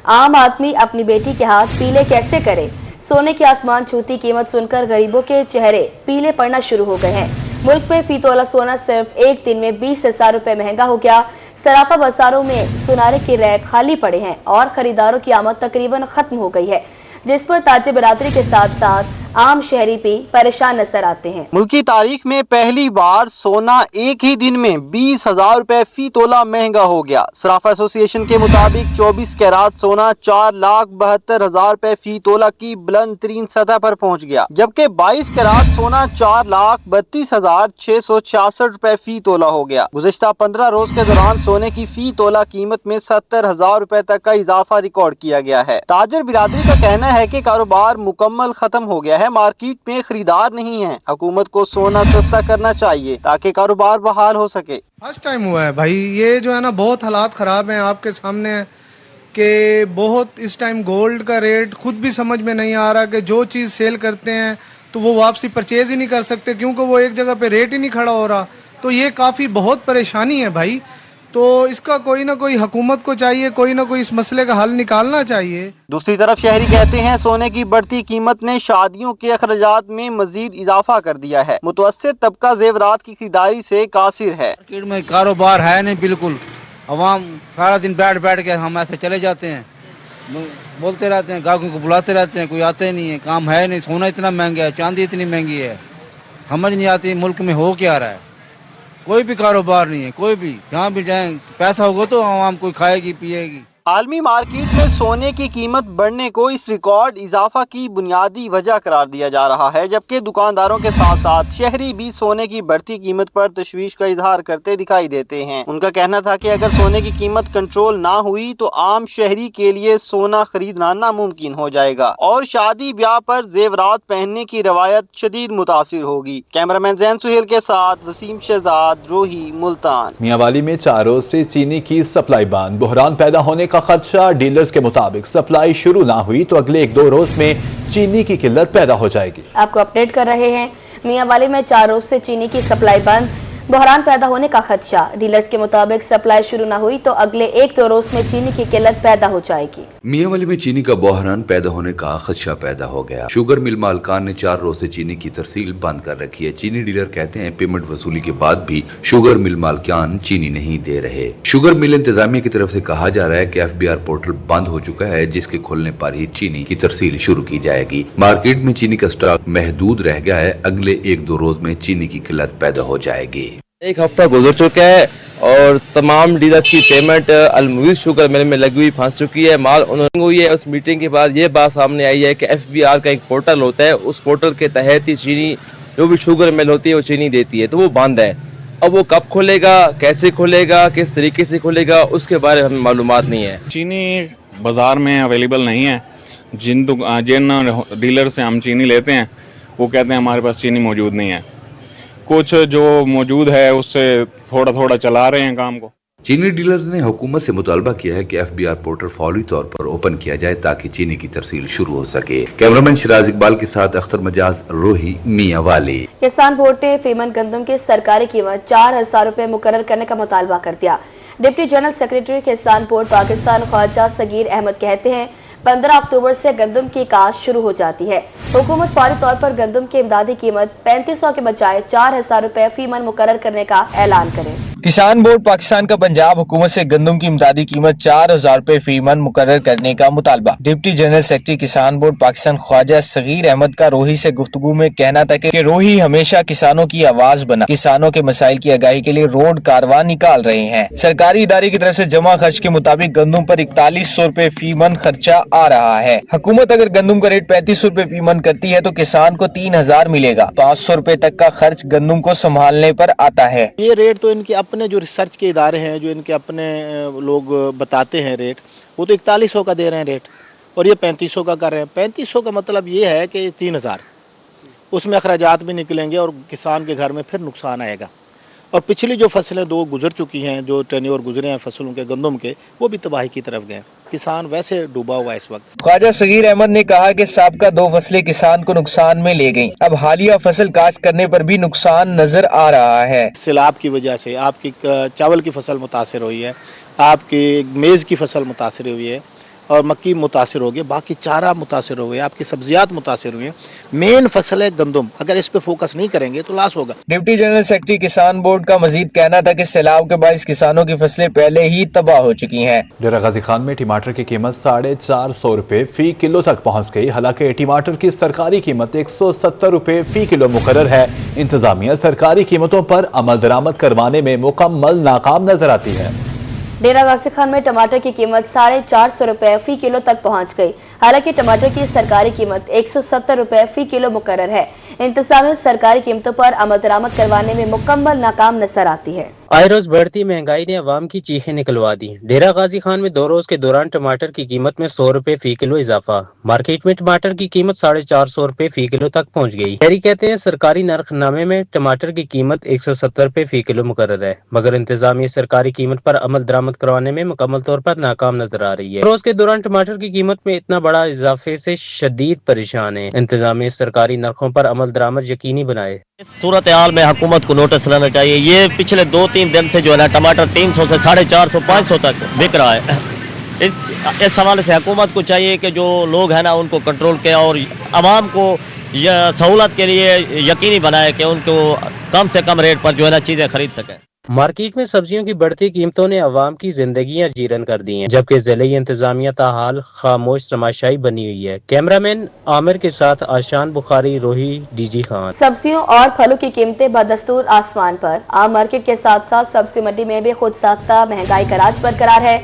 आम आदमी अपनी बेटी के हाथ पीले कैसे करे? सोने की आसमान छूती कीमत सुनकर गरीबों के चेहरे पीले पड़ना शुरू हो गए हैं। मुल्क में फी तोला सोना सिर्फ एक दिन में 20,000 रुपए महंगा हो गया। सराफा बाजारों में सुनारे के रैक खाली पड़े हैं और खरीदारों की आमद तकरीबन खत्म हो गई है, जिस पर ताजे बिरादरी के साथ साथ आम शहरी भी परेशान नजर आते हैं। मुल्की तारीख में पहली बार सोना एक ही दिन में 20,000 रुपए फी तोला महंगा हो गया। सराफा एसोसिएशन के मुताबिक 24 कैरात सोना 4,72,000 रुपए फी तोला की बुलंद तरीन सतह पर पहुंच गया, जबकि 22 कैरात सोना 4,32,666 रुपए फी तोला हो गया। गुज़िश्ता 15 रोज के दौरान सोने की फी तोला कीमत में 70,000 रुपए तक का इजाफा रिकॉर्ड किया गया है। ताजर बिरादरी का कहना है कि कारोबार मुकम्मल खत्म हो गया है, मार्केट में खरीदार नहीं है। हुकूमत को सोना सस्ता करना चाहिए ताकि कारोबार बहाल हो सके। फर्स्ट टाइम हुआ है भाई, ये जो है ना बहुत हालात खराब हैं, आपके सामने है कि बहुत इस टाइम गोल्ड का रेट खुद भी समझ में नहीं आ रहा कि जो चीज़ सेल करते हैं तो वो वापसी परचेज ही नहीं कर सकते क्योंकि वो एक जगह पे रेट ही नहीं खड़ा हो रहा। तो ये काफ़ी बहुत परेशानी है भाई, तो इसका कोई ना कोई हुकूमत को चाहिए, कोई ना कोई इस मसले का हल निकालना चाहिए। दूसरी तरफ शहरी कहते हैं सोने की बढ़ती कीमत ने शादियों के अखराजात में मजीद इजाफा कर दिया है। मुतवस्सित तबका जेवरात की खरीदारी से कासिर है। मार्केट में कारोबार है नहीं बिल्कुल। अवाम सारा दिन बैठ बैठ के हम ऐसे चले जाते हैं, बोलते रहते हैं, ग्राहकों को बुलाते रहते हैं, कोई आते नहीं है, काम है नहीं। सोना इतना महंगा है, चांदी इतनी महंगी है, समझ नहीं आती मुल्क में हो क्या रहा है। कोई भी कारोबार नहीं है, कोई भी जहाँ भी जाएं पैसा होगा तो आवाम कोई खाएगी पिएगी। आलमी मार्केट में सोने की कीमत बढ़ने को इस रिकॉर्ड इजाफा की बुनियादी वजह करार दिया जा रहा है, जबकि दुकानदारों के साथ साथ शहरी भी सोने की बढ़ती कीमत पर तशवीश का इजहार करते दिखाई देते हैं। उनका कहना था कि अगर सोने की कीमत कंट्रोल ना हुई तो आम शहरी के लिए सोना खरीदना नामुमकिन हो जाएगा और शादी ब्याह पर जेवरात पहनने की रवायत शदीद मुतासिर होगी। कैमरामैन जैन सुहेल के साथ वसीम शहजाद, रोही, मुल्तान। मियांवाली में 4 रोज से चीनी की सप्लाई बंद। बहरान पैदा होने का खदशा। डीलर्स के मुताबिक सप्लाई शुरू ना हुई तो अगले 1-2 रोज में चीनी की किल्लत पैदा हो जाएगी। आपको अपडेट कर रहे हैं। मियांवाली में 4 रोज से चीनी की सप्लाई बंद, बहरान पैदा होने का खदशा। डीलर्स के मुताबिक सप्लाई शुरू न हुई तो अगले 1-2 रोज में चीनी की किल्लत पैदा हो जाएगी। मियांवाली में चीनी का बहरान पैदा होने का खदशा पैदा हो गया। शुगर मिल मालकान ने 4 रोज से चीनी की तरसील बंद कर रखी है। चीनी डीलर कहते हैं पेमेंट वसूली के बाद भी शुगर मिल मालकान चीनी नहीं दे रहे। शुगर मिल इंतजामिया की तरफ से कहा जा रहा है कि FBR पोर्टल बंद हो चुका है, जिसके खुलने पर ही चीनी की तरसील शुरू की जाएगी। मार्केट में चीनी का स्टॉक महदूद रह गया है, अगले 1-2 रोज में चीनी की किल्लत पैदा हो जाएगी। एक हफ्ता गुजर चुका है और तमाम डीलर्स की पेमेंट अलमुवीज शुगर मिल में लगी हुई फंस चुकी है। माल उन्होंने हुई है। उस मीटिंग के बाद ये बात सामने आई है कि FBR का एक पोर्टल होता है, उस पोर्टल के तहत ही चीनी जो भी शुगर मिल होती है वो चीनी देती है, तो वो बंद है। अब वो कब खुलेगा, कैसे खुलेगा, किस तरीके से खुलेगा, उसके बारे में हमें मालूमात नहीं है। चीनी बाजार में अवेलेबल नहीं है। जिन डीलर से हम चीनी लेते हैं वो कहते हैं हमारे पास चीनी मौजूद नहीं है। कुछ जो मौजूद है उससे थोड़ा थोड़ा चला रहे हैं काम को। चीनी डीलर्स ने हुकूमत से मुतालबा किया है कि FBR पोर्टल फौरी तौर पर ओपन किया जाए ताकि चीनी की तरसील शुरू हो सके। कैमरामैन शिराज इकबाल के साथ अख्तर मजाज, रोही, मियांवाली। किसान बोर्ड ने फीमन गंदम की सरकारी कीमत 4,000 रुपए मुकर्रर करने का मुतालबा कर दिया। डिप्टी जनरल सेक्रेटरी किसान बोर्ड पाकिस्तान ख्वाजा सगीर अहमद कहते हैं 15 अक्टूबर से गंदम की काश्त शुरू हो जाती है। हुकूमत फौरी तौर पर गंदम की इमदादी कीमत 3500 के बजाय 4,000 रुपए फीमन मुकर्रर करने का ऐलान करे। किसान बोर्ड पाकिस्तान का पंजाब हुकूमत से गंदम की इमदादी कीमत 4,000 रुपए फीमन मुकर्रर करने का मुतालबा। डिप्टी जनरल सेक्रेटरी किसान बोर्ड पाकिस्तान ख्वाजा सगीर अहमद का रोही से गुफ्तगू में कहना था कि रोही हमेशा किसानों की आवाज बना किसानों के मसाइल की आगाही के लिए रोड कारवां निकाल रहे हैं। सरकारी इदारे की तरफ से जमा खर्च के मुताबिक गंदम पर 4100 रुपए फीमन खर्चा आ रहा है। हुकूमत अगर गंदम का रेट 3500 रुपए फीमन करती है तो किसान को 3,000 मिलेगा। 500 रुपए तक का खर्च गंदम को संभालने पर आता है। ये रेट तो इनके अपने जो रिसर्च के इदारे हैं, जो इनके अपने लोग बताते हैं रेट, वो तो 4100 का दे रहे हैं रेट और ये 3500 का कर रहे हैं। 3500 का मतलब ये है कि 3,000 उसमें अखराजात भी निकलेंगे और किसान के घर में फिर नुकसान आएगा। और पिछली जो फसलें 2 गुजर चुकी हैं, जो टेन्योर गुजरे हैं फसलों के गंदम के, वो भी तबाही की तरफ गए। किसान वैसे डूबा हुआ है इस वक्त। ख्वाजा सगीर अहमद ने कहा कि साबका 2 फसलें किसान को नुकसान में ले गईं। अब हालिया फसल काश्त करने पर भी नुकसान नजर आ रहा है। सैलाब की वजह से आपकी चावल की फसल मुतासर हुई है, आपकी मेज़ की फसल मुतासर हुई है اور مکی متاثر ہو گئی, باقی چارہ متاثر ہوئے, آپ کی سبزیات متاثر ہوئی ہیں. مین فصل ہے گندم, اگر اس پہ فوکس نہیں کریں گے تو لاس ہوگا. ڈپٹی جنرل سیکرٹری کسان بورڈ کا مزید کہنا تھا کہ سیلاب کے باعث کسانوں کی فصلیں پہلے ہی تباہ ہو چکی ہیں. ڈیرہ غازی خان میں ٹماٹر کی قیمت 450 روپے فی کلو تک پہنچ گئی. حالانکہ ٹماٹر کی سرکاری قیمت 170 روپے فی کلو مقرر ہے. انتظامیہ سرکاری قیمتوں پر عمل درآمد کروانے میں مکمل ناکام نظر آتی ہے. ڈیرہ غازی خان میں ٹماٹر کی قیمت 450 روپے فی کلو تک پہنچ گئی. حالانکہ ٹماٹر کی سرکاری قیمت 170 روپے فی کلو مقرر ہے. انتظامیہ سرکاری قیمتوں پر عمل درآمد کروانے میں مکمل ناکام نظر آتی ہے. آئے روز بڑھتی مہنگائی نے عوام کی چیخیں نکلوا دی. ڈیرہ غازی خان میں 2 روز کے دوران ٹماٹر کی قیمت میں 100 روپے فی کلو اضافہ. مارکیٹ میں ٹماٹر کی قیمت 450 روپے فی کلو تک پہنچ گئی. شہری کہتے ہیں سرکاری نرخ نامے میں ٹماٹر کی قیمت 170 روپے فی کلو مقرر ہے, مگر انتظامیہ سرکاری قیمت پر عمل درآمد کروانے میں مکمل طور پر ناکام نظر آ رہی ہے. روز کے دوران ٹماٹر کی قیمت میں اتنا بڑا اضافے سے شدید پریشان ہے. انتظامیہ سرکاری نرخوں پر عمل درآمد یقینی بنائے. اس صورتحال میں حکومت کو نوٹس لینا چاہیے. یہ پچھلے 2-3 دن سے جو ہے نا ٹماٹر 300 سے 450 500 تک بک رہا ہے. اس حوالے سے حکومت کو چاہیے کہ جو لوگ ہیں نا ان کو کنٹرول کرے اور عوام کو یہ سہولت کے لیے یقینی بنائے کہ ان کو کم سے کم ریٹ پر جو ہے نا چیزیں خرید سکیں. مارکیٹ میں سبزیوں کی بڑھتی قیمتوں نے عوام کی زندگیاں جیرن کر دی ہیں, جبکہ ضلعی انتظامیہ تاحال خاموش تماشائی بنی ہوئی ہے. کیمرامین عامر کے ساتھ آشان بخاری, روہی ڈی جی خان. سبزیوں اور پھلوں کی قیمتیں بدستور آسمان پر. عام مارکیٹ کے ساتھ ساتھ سبزی منڈی میں بھی خود ساختہ مہنگائی کا راج برقرار ہے.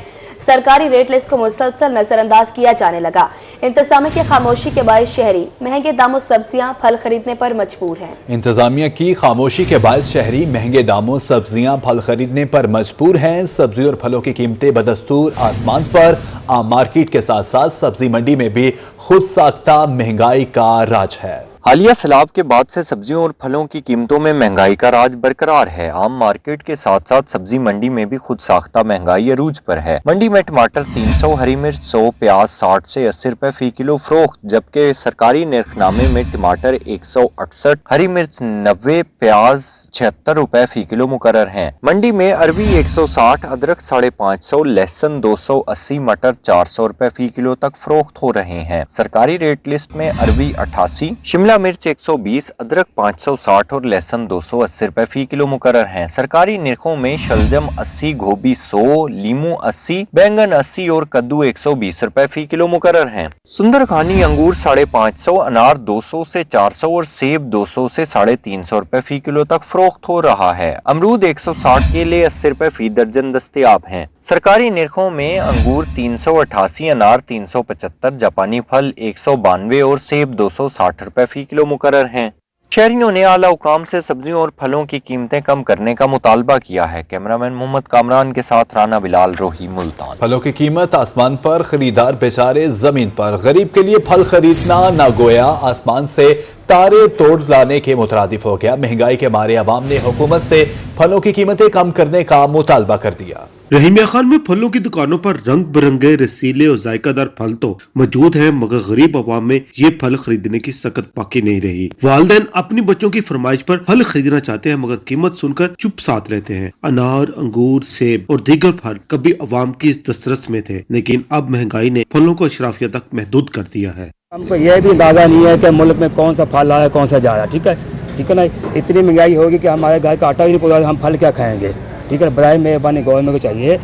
سرکاری ریٹ لسٹ کو مسلسل نظر انداز کیا جانے لگا. انتظامیہ کی خاموشی کے باعث شہری مہنگے داموں سبزیاں پھل خریدنے پر مجبور ہیں. انتظامیہ کی خاموشی کے باعث شہری مہنگے داموں سبزیاں پھل خریدنے پر مجبور ہیں. سبزی اور پھلوں کی قیمتیں بدستور آسمان پر. عام مارکیٹ کے ساتھ ساتھ سبزی منڈی میں بھی خود ساختہ مہنگائی کا راج ہے. حالیہ سیلاب کے بعد سے سبزیوں اور پھلوں کی قیمتوں میں مہنگائی کا راج برقرار ہے. عام مارکیٹ کے ساتھ ساتھ سبزی منڈی میں بھی خود ساختہ مہنگائی عروج پر ہے. منڈی میں ٹماٹر 300, ہری مرچ 100, پیاز 60 سے 80 روپے فی کلو فروخت, جبکہ سرکاری نرخ نامے میں ٹماٹر 168, ہری مرچ 90, پیاز 76 روپے فی کلو مقرر ہیں. منڈی میں اروی 160, ادرک 550, لہسن 280, مٹر 400 روپے فی کلو تک فروخت ہو رہے ہیں. سرکاری ریٹ لسٹ میں اروی 88, شملہ مرچ 120, ادرک 560 اور لہسن 280 روپے فی کلو مقرر ہیں. سرکاری نرخوں میں شلجم 80, گوبھی 100, لیمو 80, بینگن 80 اور کدو 120 روپے فی کلو مقرر ہیں. سندرخانی انگور 550, انار 200 سے 400 اور سیب 200 سے 350 روپے فی کلو تک فروخت ہو رہا ہے. امرود 160 کیلے 80 روپے فی درجن دستیاب ہیں. سرکاری نرخوں میں انگور 388, انار 375, جاپانی پھل 192 اور سیب 260 روپے فی کلو مقرر ہیں. شہریوں نے اعلی حکام سے سبزیوں اور پھلوں کی قیمتیں کم کرنے کا مطالبہ کیا ہے. کیمرامین محمد کامران کے ساتھ رانا بلال, روہی, ملتان. پھلوں کی قیمت آسمان پر, خریدار بیچارے زمین پر. غریب کے لیے پھل خریدنا نہ گویا آسمان سے تارے توڑ لانے کے مترادف ہو گیا. مہنگائی کے مارے عوام نے حکومت سے پھلوں کی قیمتیں کم کرنے کا مطالبہ کر دیا. رحیمیہ خان میں پھلوں کی دکانوں پر رنگ برنگے, رسیلے اور ذائقہ دار پھل تو موجود ہیں, مگر غریب عوام میں یہ پھل خریدنے کی سخت باقی نہیں رہی. والدین اپنی بچوں کی فرمائش پر پھل خریدنا چاہتے ہیں, مگر قیمت سن کر چپ ساتھ رہتے ہیں. انار, انگور, سیب اور دیگر پھل کبھی عوام کی دسترس میں تھے, لیکن اب مہنگائی نے پھلوں کو اشرافیہ تک محدود کر دیا ہے. ہم کو یہ بھی اندازہ نہیں ہے کہ ملک میں کون سا پھل آیا کون سا جایا. ٹھیک ہے نا, اتنی مہنگائی ہوگی کہ ہمارے گھر کا آٹا بھی نہیں پہنچا, ہم پھل کیا کھائیں گے. ٹھیک ہے, برائے مہربانی گورنمنٹ کو چاہیے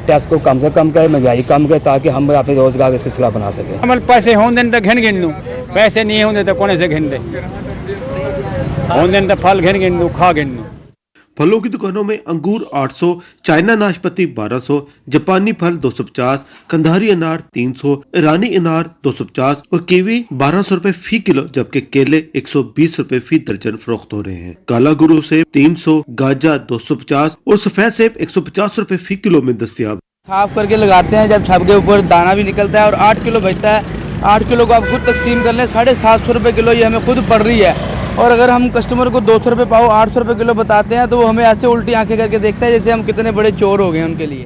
ٹیکس کو کم سے کم کرے, مہنگائی کم کرے, تاکہ ہم اپنے روزگار کا سلسلہ بنا سکیں. عمل پیسے ہوں دن تو گھن لوں, پیسے نہیں ہوں تو کونے سے گھن دے, ہوں دن تو پھل گھن لوں, کھا گھن لوں. پھلوں کی دکانوں میں انگور 800, چائنا ناشپتی 1200, جاپانی پھل 250, کندھاری انار 300, ایرانی انار 250 اور کیوی 1200 روپے فی کلو, جبکہ کیلے 120 روپے فی درجن فروخت ہو رہے ہیں. کالا گرو سیب 300, گاجا 250 اور سفید سیب 150 روپے فی کلو میں دستیاب. صاف کر کے لگاتے ہیں, جب چھب کے اوپر دانا بھی نکلتا ہے اور 8 کلو بچتا ہے. 8 کلو کو آپ خود تقسیم کر لیں, 750 روپے کلو یہ ہمیں خود پڑ رہی ہے. اور اگر ہم کسٹمر کو 200 روپے پاؤ 800 روپے کلو بتاتے ہیں تو وہ ہمیں ایسے الٹی آنکھیں کر کے دیکھتا ہے جیسے ہم کتنے بڑے چور ہو گئے ان کے لیے.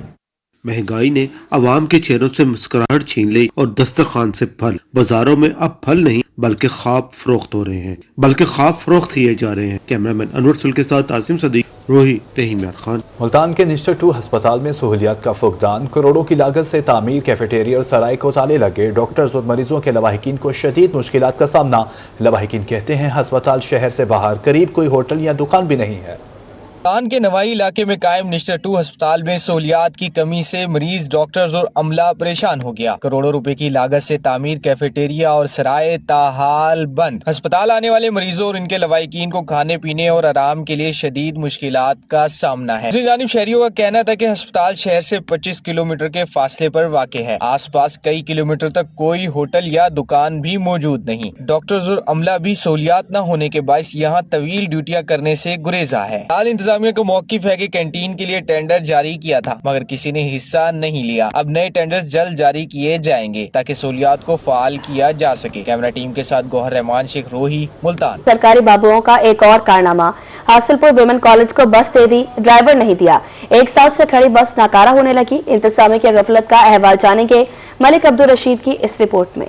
महंगाई ने आवाम के चेहरों से मुस्कुराहट छीन ली और दस्तरखान से फल। बाजारों में अब फल नहीं बल्कि ख्वाब फरोख्त हो रहे हैं, बल्कि ख्वाब फरोख्त किए जा रहे हैं। कैमरामैन अनवर सुल के साथ आसिम सदीक, रोही, रहीम यार खान। मुल्तान के निस्टर 2 अस्पताल में सहूलियात का फुकदान, करोड़ों की लागत से तामीर, कैफेटेरिया और सराय को ताले लगे। डॉक्टर्स और मरीजों के लवाहिकीन को शदीद मुश्किलात का सामना। लवाहिकीन कहते हैं अस्पताल शहर से बाहर करीब कोई होटल या दुकान भी नहीं है। मुल्तान के नवाई इलाके में कायम निस्टर 2 अस्पताल में सहूलियात की कमी से मरीज, डॉक्टर्स और अमला परेशान हो गया। करोड़ों रुपए की लागत से तामीर, कैफेटेरिया और सराय ताहाल बंद। अस्पताल आने वाले मरीजों और इनके लवाहिकीन को खाने पीने और आराम के लिए शदीद मुश्किलात का सामना है। दूसरी जानिब शहरियों का कहना था कि अस्पताल शहर से 25 किलोमीटर के फासले पर वाक़ है। आसपास कई किलोमीटर तक कोई होटल या दुकान भी मौजूद नहीं। डॉक्टर्स और अमला भी सहूलियात न होने के बायस यहाँ तवील ड्यूटियां करने से गुरेजा है। इंतजामिया को मौकिफ है कि कैंटीन के लिए टेंडर जारी किया था मगर किसी ने हिस्सा नहीं लिया। अब नए टेंडर्स जल्द जारी किए जाएंगे ताकि सहूलियात को फाल किया जा सके। कैमरा टीम के साथ गौहर रहमान, शेख, रोही, मुल्तान। सरकारी बाबुओं का एक और कारनामा, हासिलपुर विमेन कॉलेज को बस दे दी, ड्राइवर नहीं दिया। एक साल से खड़ी बस नाकारा होने लगी। इंतजामिया की गफलत का अहवाल जानेंगे मलिक अब्दुल रशीद की इस रिपोर्ट में।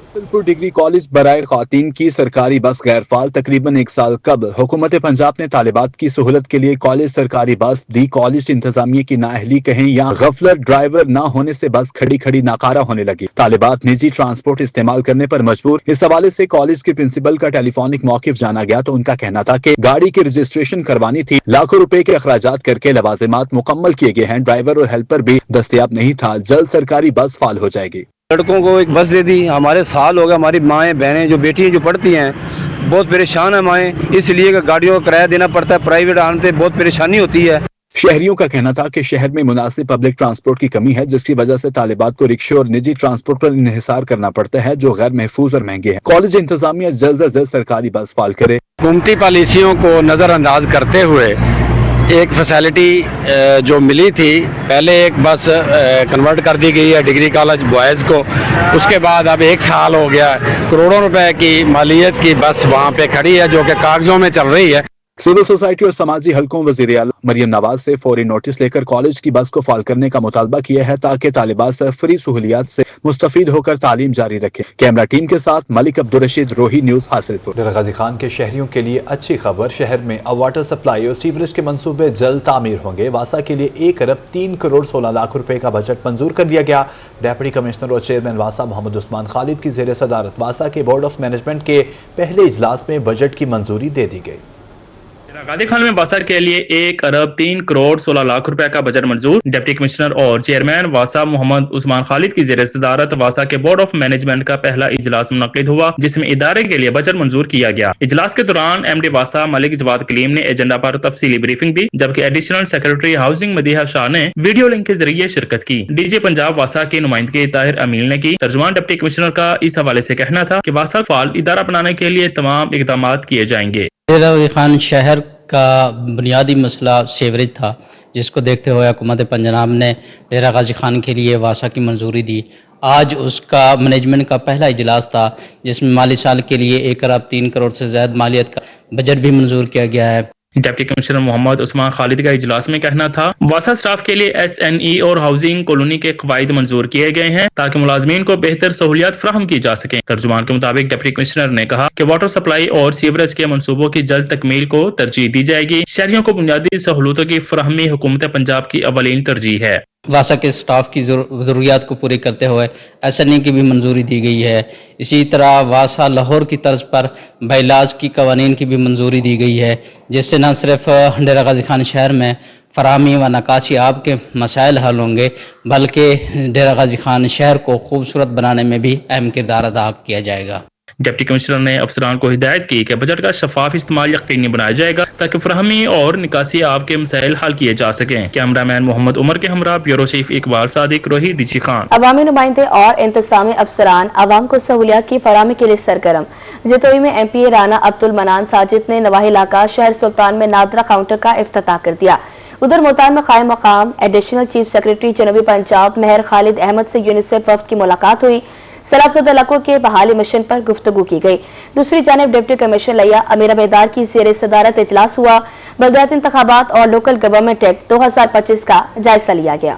हासिलपुर डिग्री कॉलेज बराए खातीन की सरकारी बस गैरफाल। तकरीबन एक साल कबल हुकूमत पंजाब ने तालिबात की सहूलत के लिए कॉलेज सरकारी बस दी। कॉलेज इंतजामिया की नाअहली कहें या गफलत, ड्राइवर न होने से बस खड़ी खड़ी नाकारा होने लगी। तालिबात निजी ट्रांसपोर्ट इस्तेमाल करने पर मजबूर। इस हवाले से कॉलेज के प्रिंसिपल का टेलीफोनिक मौकिफ जाना गया तो उनका कहना था कि गाड़ी की रजिस्ट्रेशन करवानी थी, लाखों रुपए के अखराजात करके लवाजिमात मुकम्मल किए गए हैं, ड्राइवर और हेल्पर भी दस्तयाब नहीं था। जल्द सरकारी बस फाल हो जाएगी। लड़कों को एक बस दे दी, हमारे साल हो गए। हमारी माएँ बहनें जो बेटी जो पढ़ती हैं बहुत परेशान है माएँ, इसलिए कि गाड़ियों का किराया देना पड़ता है, प्राइवेट आने से बहुत परेशानी होती है। शहरियों का कहना था कि शहर में मुनासिब पब्लिक ट्रांसपोर्ट की कमी है जिसकी वजह से तालिबात को रिक्शे और निजी ट्रांसपोर्ट पर इन्हिसार करना पड़ता है जो गैर महफूज और महंगे हैं। कॉलेज इंतजामिया जल्द अज जल्द सरकारी बस फाल करे। हुकूमती पॉलिसियों को नजरअंदाज करते हुए एक फैसिलिटी जो मिली थी, पहले एक बस कन्वर्ट कर दी गई है डिग्री कॉलेज बॉयज़ को, उसके बाद अब एक साल हो गया करोड़ों रुपए की मालियत की बस वहाँ पे खड़ी है जो कि कागजों में चल रही है। सिविल सोसाइटी और समाजी हलकों वज़ीर आला मरियम नवाज से फौरी नोटिस लेकर कॉलेज की बस को फाल करने का मुतालबा किया है ताकि तालिबात सरफरी सहूलियात से मुस्तफीद होकर तालीम जारी रखें। कैमरा टीम के साथ मलिक अब्दुल रशीद, रोही न्यूज, हासिलपुर। डेरा गाजी खान के शहरियों के लिए अच्छी खबर, शहर में अब वाटर सप्लाई और सीवरेज के मंसूबे जल्द तामीर होंगे। वासा के लिए 1 अरब 3 करोड़ 16 लाख रुपए का बजट मंजूर कर दिया गया। डेप्यूटी कमिश्नर और चेयरमैन वासा मोहम्मद उस्मान खालिद की जेर सदारत वासा के बोर्ड ऑफ मैनेजमेंट के पहले इजलास में बजट की मंजूरी दे दी गई। गाजी खान में वासा के लिए 1 अरब 3 करोड़ 16 लाख रुपए का बजट मंजूर। डिप्टी कमिश्नर और चेयरमैन वासा मोहम्मद उस्मान खालिद की जेर सदारत वासा के बोर्ड ऑफ मैनेजमेंट का पहला इजलास मुनक्किद हुआ जिसमें इदारे के लिए बजट मंजूर किया गया। इजलास के दौरान एमडी वासा मलिक जवाद कलीम ने एजेंडा पर तफसीली ब्रीफिंग दी जबकि additional secretary housing Madiha Shah ने वीडियो लिंक के जरिए शिरकत की। डीजी पंजाब वासा की नुमाइंदगी ताहिर अमील ने की। तर्जुमान डिप्टी कमिश्नर का इस हवाले से कहना था कि वासा फाल इदारा बनाने के लिए तमाम इकदाम किए जाएंगे। डेरा गाजी खान शहर का बुनियादी मसला सीवरेज था जिसको देखते हुए हुकूमत पंजाब ने डेरा गाजी खान के लिए वासा की मंजूरी दी। आज उसका मैनेजमेंट का पहला इजलास था जिसमें माली साल के लिए 1 अरब 3 करोड़ से ज्यादा मालियत का बजट भी मंजूर किया गया है। डिप्टी कमिश्नर मोहम्मद उस्मान खालिद का इजलास में कहना था वासा स्टाफ के लिए SNE और हाउसिंग कॉलोनी के कवायद मंजूर किए गए हैं ताकि मुलाजमीन को बेहतर सहूलियात फराहम की जा सके। तर्जुमान के मुताबिक डिप्टी कमिश्नर ने कहा कि वाटर सप्लाई और सीवरेज के मनसूबों की जल्द तकमील को तरजीह दी जाएगी। शहरियों को बुनियादी सहूलतों की फराहमी हुकूमत पंजाब की अवलीन तरजीह है। वासा के स्टाफ की ज़रूरियात को पूरी करते हुए SNE की भी मंजूरी दी गई है। इसी तरह वासा लाहौर की तर्ज पर बाइलाज की कवानीन की भी मंजूरी दी गई है जिससे न सिर्फ डेरा गाजी खान शहर में फराहमी व नकाशी आब के मसाइल हल होंगे बल्कि डेरा गाजी खान शहर को खूबसूरत बनाने में भी अहम किरदार अदा किया जाएगा। डिप्टी कमिश्नर ने अफसरान को हिदायत की कि बजट का शफाफ इस्तेमाल यकीनी बनाया जाएगा ताकि फराहमी और निकासी आब के मसाइल हल किए जा सकें। कैमरामैन मोहम्मद उमर के हमरा ब्यूरो चीफ इकबाल सादिक, रोही, डीजी खान। अवामी नुमाइंदे और इंतजामी अफसरान आवाम को सहूलियात की फराहमी के लिए सरगर्म। जतोई में MPA राना अब्दुल मनान साजिद ने नवाही इलाका शहर सुल्तान में नादरा काउंटर का इफ्तिताह कर दिया। उधर मुल्तान में कायम मकाम एडिशनल चीफ सेक्रेटरी जनूबी पंजाब मेहर खालिद अहमद से यूनिसेफ वफ्द की मुलाकात हुई। सैलाबज़दा इलाकों के बहाली मिशन पर गुफ्तगू की गई। दूसरी जानिब डिप्टी कमिश्नर लिया अमीरा बेदार की ज़ेर सदारत इजलास हुआ। बलदियाती इंतखाबात और लोकल गवर्नमेंट एक्ट 2025 का जायजा लिया गया।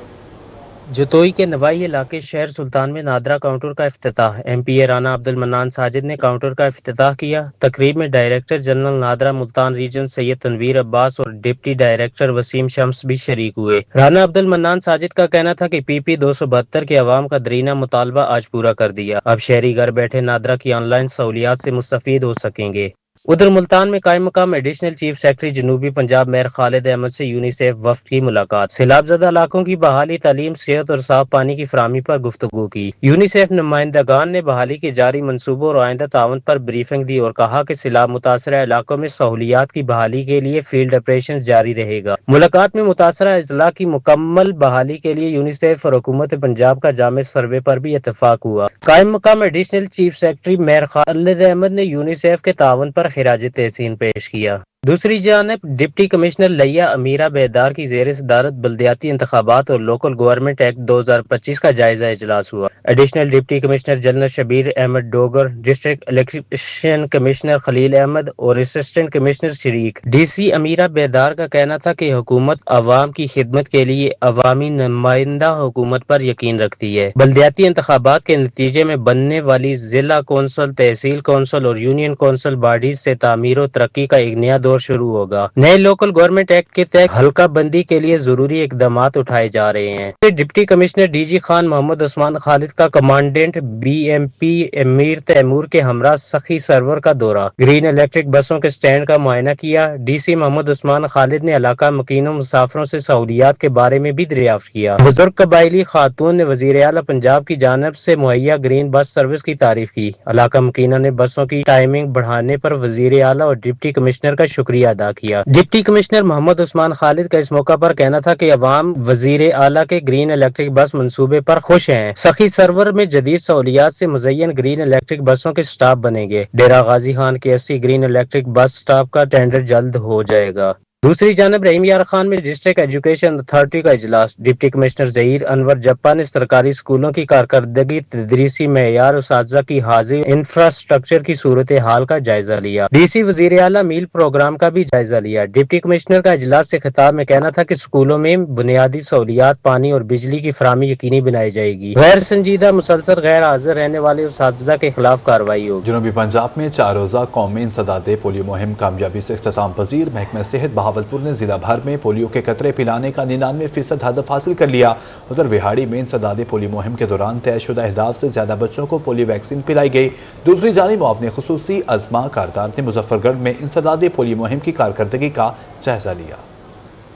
जतोई के नवाई इलाके शहर सुल्तान में नादरा काउंटर का इफ्तिताह। MP राना अब्दुल मन्नान साजिद ने काउंटर का इफ्तिताह किया। तकरीब में director general NADRA Multan region Syed Tanveer Abbas और डिप्टी डायरेक्टर वसीम शम्स भी शरीक हुए। राना अब्दुल मन्नान साजिद का कहना था कि PP 272 के अवाम का दरीना मुतालबा आज पूरा कर दिया। अब शहरी घर बैठे नादरा की ऑनलाइन सहूलियात से मुस्तफीद हो सकेंगे। उधर मुल्तान में कायम मकाम एडिशनल चीफ सेक्रेटरी जनूबी पंजाब मेयर खालिद अहमद से यूनिसेफ वफ्द की मुलाकात। सैलाबजदा इलाकों की बहाली, तालीम, सेहत और साफ पानी की फराहमी पर गुफ्तगू की। यूनिसेफ नुमाइंदगान ने बहाली के जारी मंसूबों और आइंदा ताउन पर ब्रीफिंग दी और कहा कि सैलाब मुतासरा इलाकों में सहूलियात की बहाली के लिए फील्ड ऑपरेशन जारी रहेगा। मुलाकात में मुतासरा अजला की मुकम्मल बहाली के लिए यूनिसेफ और हुकूमत पंजाब का जामे सर्वे पर भी इतफाक हुआ। कायम मकाम additional chief secretary mayor Khalid Ahmed ने यूनिसेफ के ताउन पर खिराज तहसीन पेश किया। दूसरी जानब डिप्टी कमिश्नर लिया अमीरा बेदार की जेर सदारत बल्दियाती इंतखाबात और लोकल गवर्नमेंट एक्ट 2025 का जायजा इजलास हुआ। Additional deputy commissioner general Shabbir Ahmed Dogar, district election commissioner Khalil Ahmed और असिस्टेंट कमिश्नर शरीक DC अमीरा बेदार का कहना था कि हुकूमत अवाम की खिदमत के लिए अवामी नुमाइंदा हुकूमत पर यकीन रखती है। बल्दियाती इंतखाबात के नतीजे में बनने वाली जिला कौंसल, तहसील कौंसल और यूनियन कौंसल बॉडीज से तामीर और तरक्की का एक नया दौर शुरू होगा। नए लोकल गवर्नमेंट एक्ट के तहत हल्का बंदी के लिए जरूरी इकदाम उठाए जा रहे हैं। Deputy commissioner DG Khan Mohammad Usman Khalid का कमांडेंट BMP अमीर तैमूर के हमरा सखी सर्वर का दौरा, ग्रीन इलेक्ट्रिक बसों के स्टैंड का मुआयना किया। DC मोहम्मद उस्मान खालिद ने इलाका मकीनों मुसाफिरों से सहूलियात के बारे में भी दरियाफ्त किया। बुजुर्ग कबायली खातून ने वजीर आला पंजाब की जानिब से मुहैया ग्रीन बस सर्विस की तारीफ की। इलाका मकीना ने बसों की टाइमिंग बढ़ाने पर वजीर आला और डिप्टी कमिश्नर का शुक्रिया अदा किया। डिप्टी कमिश्नर मोहम्मद उस्मान खालिद का इस मौका पर कहना था कि अवाम वजीर आला के ग्रीन इलेक्ट्रिक बस मंसूबे पर खुश हैं। सखी सर्वर में जदीद सहूलियात से मुज़य्यन ग्रीन इलेक्ट्रिक बसों के स्टाफ बनेंगे। डेरा गाजी खान के 80 ग्रीन इलेक्ट्रिक बस स्टाफ का टेंडर जल्द हो जाएगा। दूसरी जानब रहीम यार खान में डिस्ट्रिक्ट एजुकेशन अथॉरिटी का इजलास। डिप्टी कमिश्नर ज़हीर अनवर जप्पा ने सरकारी स्कूलों की कारकर्दगी, तदरीसी मेयार, उस्ताज़ा की हाजिर, इंफ्रास्ट्रक्चर की सूरत हाल का जायजा लिया। DC वजीर आला मील प्रोग्राम का भी जायजा लिया। डिप्टी कमिश्नर का इजलास से खिताब में कहना था कि स्कूलों में बुनियादी सहूलियात, पानी और बिजली की फराहमी यकीनी बनाई जाएगी। गैर संजीदा मुसलसल गैर हाजिर रहने वाले उस्ताज़ा के खिलाफ कार्रवाई होगी। जनूबी पंजाब में 4 रोज़ा कौमी इंसदादे पोलियो मुहिम कामयाबी से इख्तिताम पजीर। महकमा सेहत बहावलपुर ने जिला भर में पोलियो के कतरे पिलाने का 99% हदफ हासिल कर लिया। उधर विहाड़ी में इंसदादे पोलियो मुहिम के दौरान तयशुदा अहदाफ से ज्यादा बच्चों को पोलियो वैक्सीन पिलाई गई। दूसरी जानिब मुआवने खुसूसी अजमा कारदार ने मुजफ्फरगढ़ में इंसदादे पोलियो मुहिम की कारकर्दगी का जायजा लिया।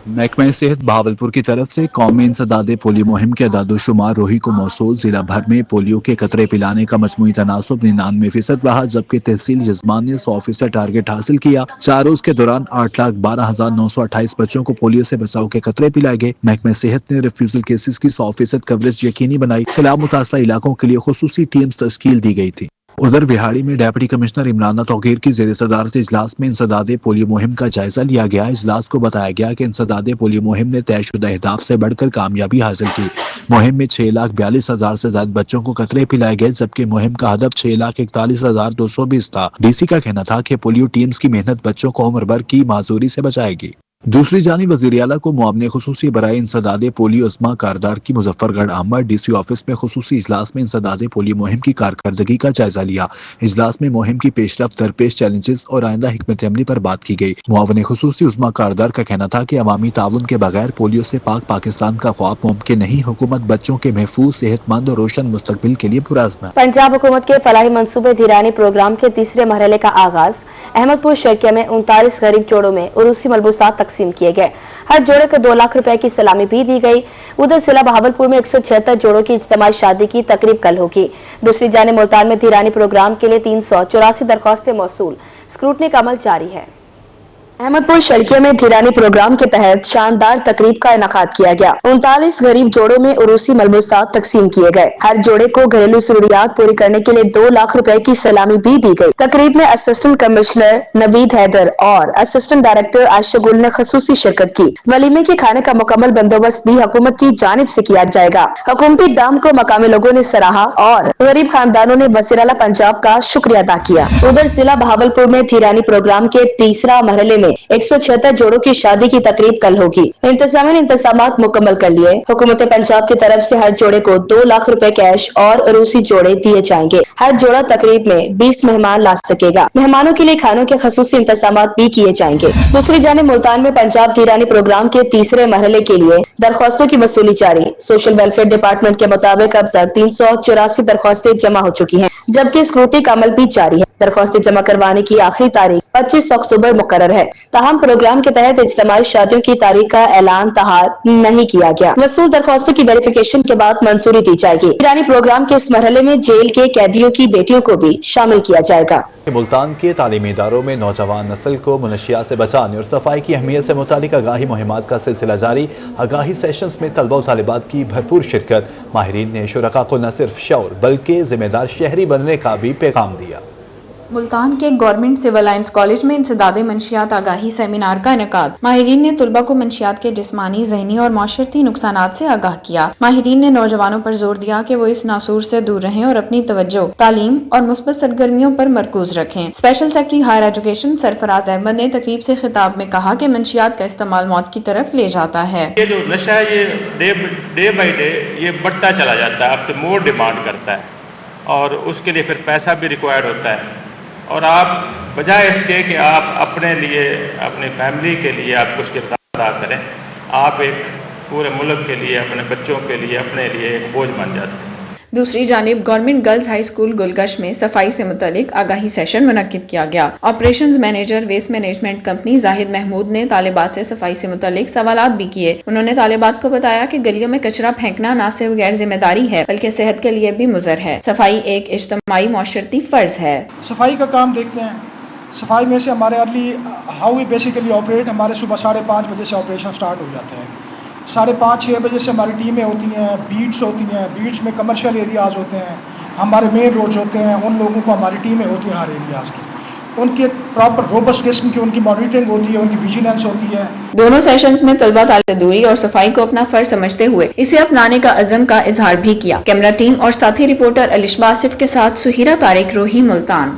महकमा सेहत बहावलपुर की तरफ से कौमी इंसदादे पोलियो मुहिम के अदादोशुमार रोही को मौसूल। जिला भर में पोलियो के कतरे पिलाने का मजमूई तनासुब 99% रहा, जबकि तहसील यजमान ने 100% टारगेट हासिल किया। 4 रोज के दौरान 8,12,928 बच्चों को पोलियो से बचाव के कतरे पिलाए गए। महकमा सेहत ने रिफ्यूजल केसेस की 100% कवरेज यकीनी बनाई। सैलाब मुतासरा इलाकों के लिए खुसूसी टीम्स तश्कील दी गई थी। उधर विहाड़ी में डिप्टी कमिश्नर इमरान तौकीर की जेर सदारत इजलास में इंसदादे पोलियो मुहिम का जायजा लिया गया। इजलास को बताया गया कि इंसदादे पोलियो मुहिम ने तयशुदा अहदाफ से बढ़कर कामयाबी हासिल की। मुहिम में 6,42,000 से ज्यादा बच्चों को कतरे पिलाए गए, जबकि मुहिम का हदफ 6,41,220 था। DC का कहना था कि पोलियो टीम्स की मेहनत बच्चों को उम्र भर की माजूरी से बचाएगी। दूसरी जानिब वज़ीर आला को मुआवने खुसूसी बराए इंसदादे पोलियो अजमा कारदार की मुजफ्फरगढ़ आमद DC ऑफिस में खुसूसी इजलास में इंसदादे पोलियो मुहिम की कारकर्दगी का जायजा लिया। इजलास में मुहिम की पेशरफ्त, दरपेश चैलेंजेस और आइंदा हिकमत अमली पर बात की गई। मुआवने खुसूसी उजमा कारदार का कहना था कि अवामी ताउन के बगैर पोलियो से पाक पाकिस्तान का ख्वाब मुमकिन नहीं। हुकूमत बच्चों के महफूज, सेहतमंद और रोशन मुस्तकबिल के लिए पुरअज़्म है। पंजाब हुकूमत के फलाही मंसूबे धीरानी प्रोग्राम के तीसरे मरहले का आगाज। अहमदपुर शर्किया में 39 गरीब जोड़ों में उरूसी मलबूसात तकसीम किए गए। हर जोड़े को 2 लाख रुपए की सलामी भी दी गई। उधर जिला बहावलपुर में 176 जोड़ों की इज्तिमाई शादी की तकरीब कल होगी। दूसरी जानिब मुल्तान में धीरानी प्रोग्राम के लिए 384 दरख्वास्तें मौसूल। स्क्रूटनी का अमल जारी है। अहमदपुर शर्किया में धीरानी प्रोग्राम के तहत शानदार तकरीब का इनेकाद किया गया। 39 गरीब जोड़ों में उरूसी मलबूसात तकसीम किए गए। हर जोड़े को घरेलू जरूरियात पूरी करने के लिए 2 लाख रुपए की सलामी भी दी गई। तकरीब में असिस्टेंट कमिश्नर नवीद हैदर और असिस्टेंट डायरेक्टर आयशा गुल ने खसूसी शिरकत की। वलीमे के खाने का मुकम्मल बंदोबस्त भी हुकूमत की जानिब से किया जाएगा। हुकूमती दाम को मकामी लोगों ने सराहा और गरीब खानदानों ने वजीर-ए-आला पंजाब का शुक्रिया अदा किया। उधर जिला बहावलपुर में धीरानी प्रोग्राम के तीसरा मरहले में 176 जोड़ों की शादी की तकरीब कल होगी। इंतजामिया ने इंतजामात मुकम्मल कर लिए। हुकूमत पंजाब की तरफ से हर जोड़े को 2 लाख रुपए कैश और रूसी जोड़े दिए जाएंगे। हर जोड़ा तकरीब में 20 मेहमान ला सकेगा। मेहमानों के लिए खानों के खसूसी इंतजामात भी किए जाएंगे। दूसरी जानिब मुल्तान में पंजाब धीरानी प्रोग्राम के तीसरे मरहले के लिए दरख्वास्तों की वसूली जारी। सोशल वेलफेयर डिपार्टमेंट के मुताबिक अब तक 384 दरख्वास्तें जमा हो चुकी हैं, जबकि स्क्रूटनी का अमल भी जारी है। दरख्वास्तें जमा करवाने की आखिरी तारीख 25 अक्टूबर मुकर्रर है। ताहम प्रोग्राम के तहत इज्तिमाई शादियों की तारीख का ऐलान तहार नहीं किया गया। वसूल दरख्वास्तों की वेरिफिकेशन के बाद मंजूरी दी जाएगी। ईरानी प्रोग्राम के इस मरहले में जेल के कैदियों की बेटियों को भी शामिल किया जाएगा। मुल्तान के तालीमी इदारों में नौजवान नस्ल को मुनशियात से बचाने और सफाई की अहमियत से मुतालिक आगाही मुहिमात का सिलसिला जारी। आगाही सेशंस में तलबा और तालिबात की भरपूर शिरकत। माहिरीन ने शुरका को न सिर्फ शौर बल्कि जिम्मेदार शहरी बनने का भी पैगाम दिया। मुल्तान के गवर्नमेंट सिविल लाइंस कॉलेज में इंसदाद मंशियात आगाही सेमिनार का इनेकाद। माहिरीन ने तुलबा को मंशियात के जिस्मानी, ज़हनी और माशरती नुकसानात से आगाह किया। माहिरीन ने नौजवानों पर जोर दिया कि वो इस नासूर से दूर रहें और अपनी तवज्जो तालीम और मुस्बत सरगर्मियों पर मरकूज रखें। Special secretary higher education Sarfaraz Ahmed ने तकरीब से खिताब में कहा कि मंशियात का इस्तेमाल मौत की तरफ ले जाता है। ये जो नशा है ये डे बाई डे ये बढ़ता चला जाता है, आपसे मोर डिमांड करता है और उसके लिए फिर पैसा भी रिक्वायर्ड होता है। और आप बजाय इसके कि आप अपने लिए, अपनी फैमिली के लिए आप कुछ किरदार अदा करें, आप एक पूरे मुल्क के लिए, अपने बच्चों के लिए, अपने लिए एक बोझ बन जाते हैं। दूसरी जानिब government girls high school Gulgasht में सफाई से मुतालिक आगाही सेशन मुनक्किद किया गया। Operations manager waste management company Zahid Mahmood ने तालिबात से सफाई से मुतालिक सवालात भी किए। उन्होंने तालिबात को बताया कि गलियों में कचरा फेंकना न सिर्फ गैर जिम्मेदारी है बल्कि सेहत के लिए भी मुज़र है। सफाई एक इज्तिमाई माशरती फर्ज है। सफाई का काम देखते हैं। सफाई में से हमारे early how we basically operate, हमारे सुबह 5:30 बजे से ऑपरेशन स्टार्ट हो जाते हैं। 5:30-6 बजे से हमारी टीमें होती हैं, बीट्स होती हैं। बीट्स में कमर्शियल एरियाज होते हैं, हमारे मेन रोड्स होते हैं, उन लोगों को हमारी टीमें होती हैं हर एरियाज की। उनकी प्रॉपर रोबस्ट किस्म की उनकी मॉनिटरिंग होती है, उनकी विजिलेंस होती है। दोनों सेशंस में तलबा तालिब दूरी और सफाई को अपना फर्ज समझते हुए इसे अपनाने का अज़म का इजहार भी किया। कैमरा टीम और साथी रिपोर्टर अलिशबा आसिफ के साथ सुहीरा तारिक, रोही, मुल्तान।